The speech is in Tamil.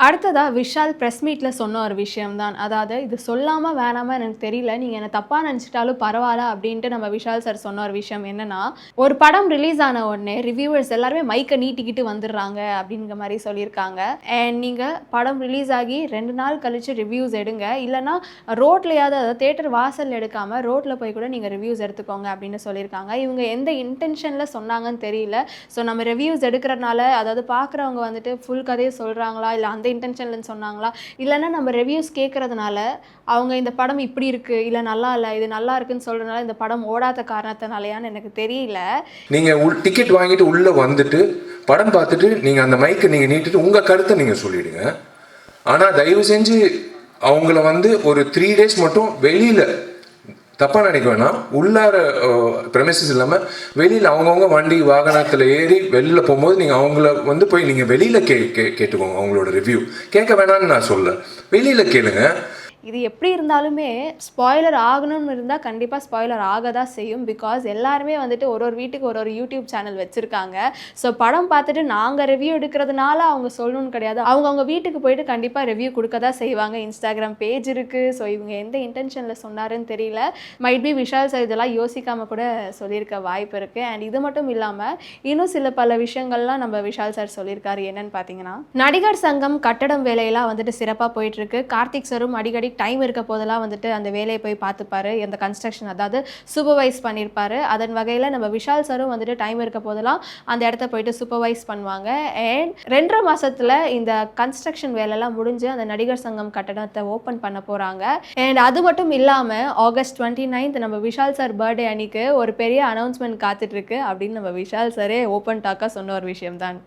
அடுத்ததா விஷால் பிரஸ் மீட்ல சொன்ன ஒரு விஷயம் தான். அதாவது இது சொல்லாம வேணாமா எனக்கு தெரியல. நீங்க என்ன தப்பா நெனச்சுட்டாலும் பரவால்ல அப்டின்ட்டு நம்ம விஷால் சார் சொன்ன ஒரு விஷயம் என்னன்னா, ஒரு படம் ரிலீஸ் ஆன உடனே ரிவ்யூவர்ஸ் எல்லாருமே மைக்க நீட்டிக்கிட்டு வந்துடுறாங்க அப்டிங்கிற மாரி சொல்லியிருக்காங்க. அண்ட் நீங்க படம் ரிலீஸ் ஆகி 2 நாள் கழிச்சு ரிவ்யூஸ் எடுங்க. இல்லன்னா ரோட்லயாவது அதாவது தியேட்டர் வாசல்ல எடுக்காம ரோட்ல போய் கூட நீங்க ரிவ்யூஸ் எடுத்துக்கோங்க அப்டின்னு சொல்லியிருக்காங்க. இவங்க எந்த இன்டென்ஷன்ல சொன்னாங்கன்னு தெரியல. ஸோ நம்ம ரிவ்யூஸ் எடுக்கிறனால அதாவது பார்க்குறவங்க வந்துட்டு ஃபுல் கதைய சொல்றாங்களா? இல்ல அந்த இன்டென்ஷன்லன்னு சொன்னாங்களா? இல்லன்னா நம்ம ரிவ்யூஸ் கேட்கறதுனால, அவங்க இந்த படம் இப்படி இருக்கு, இல்ல நல்லா இல்ல, இது நல்லா இருக்குன்னு சொல்றதுனால இந்த படம் ஓடாத காரணத்தினாலயான்னு எனக்கு தெரியல. நீங்க டிக்கெட் வாங்கிட்டு உள்ள வந்துட்டு படம் பார்த்துட்டு நீங்க அந்த மைக்கை நீங்க நீட்டிட்டு உங்க கருத்தை நீங்க சொல்லிடுங்க. ஆனா தயவு செஞ்சு அவங்கள வந்து ஒரு 3 days மட்டும் வெளியில தப்பா நினைக்க வேணாம், உள்ளார பிரமிசஸ் இல்லாம வெளியில அவங்கவுங்க வண்டி வாகனத்துல ஏறி வெளியில போகும்போது நீங்க அவங்கள வந்து போய் நீங்க வெளியில கேட்டுக்கோங்க. அவங்களோட ரிவ்யூ கேட்க வேணாம்னு நான் சொல்ல, வெளியில கேளுங்க. இது எப்படி இருந்தாலுமே ஸ்பாய்லர் ஆகணும்னு இருந்தால் கண்டிப்பாக ஸ்பாய்லர் ஆக தான் செய்யும். பிகாஸ் எல்லாருமே வந்துட்டு ஒரு ஒரு வீட்டுக்கு ஒரு ஒரு யூடியூப் சேனல் வச்சுருக்காங்க. ஸோ படம் பார்த்துட்டு நாங்கள் ரிவ்யூ எடுக்கிறதுனால அவங்க சொல்லணும்னு கிடையாது. அவங்க வீட்டுக்கு போயிட்டு கண்டிப்பாக ரிவ்யூ கொடுக்க தான் செய்வாங்க. இன்ஸ்டாகிராம் பேஜ் இருக்குது. ஸோ இவங்க எந்த இன்டென்ஷனில் சொன்னாருன்னு தெரியல. மைட் பி விஷால் சார் இதெல்லாம் யோசிக்காமல் கூட சொல்லியிருக்க வாய்ப்பு இருக்குது. அண்ட் இது மட்டும் இல்லாமல் இன்னும் சில பல விஷயங்கள்லாம் நம்ம விஷால் சார் சொல்லியிருக்காரு. என்னன்னு பார்த்தீங்கன்னா, நடிகர் சங்கம் கட்டடம் வேலையெல்லாம் வந்துட்டு சிறப்பாக போயிட்டுருக்கு. கார்த்திக் சாரும் அடிக்கடி டைம் இருக்க போதெல்லாம் வந்துட்டு அந்த வேலையை போய் பார்த்துப்பாரு. அந்த கன்ஸ்ட்ரக்ஷன் அதாவது சூப்பர்வைஸ் பண்ணியிருப்பாரு. அதன் வகையில் நம்ம விஷால் சாரும் வந்துட்டு டைம் இருக்க போதெல்லாம் அந்த இடத்த போயிட்டு சூப்பர்வைஸ் பண்ணுவாங்க. அண்ட் 2.5 மாசத்துல இந்த கன்ஸ்ட்ரக்ஷன் வேலையெல்லாம் முடிஞ்சு அந்த நடிகர் சங்கம் கட்டடத்தை ஓப்பன் பண்ண போகிறாங்க. அண்ட் அது மட்டும் இல்லாமல் ஆகஸ்ட் 29 நம்ம விஷால் சார் பர்த்டே அன்னைக்கு ஒரு பெரிய அனௌன்ஸ்மெண்ட் காத்துட்ருக்கு அப்படின்னு நம்ம விஷால் சாரே ஓப்பன் டாக்காக சொன்ன ஒரு விஷயம் தான்.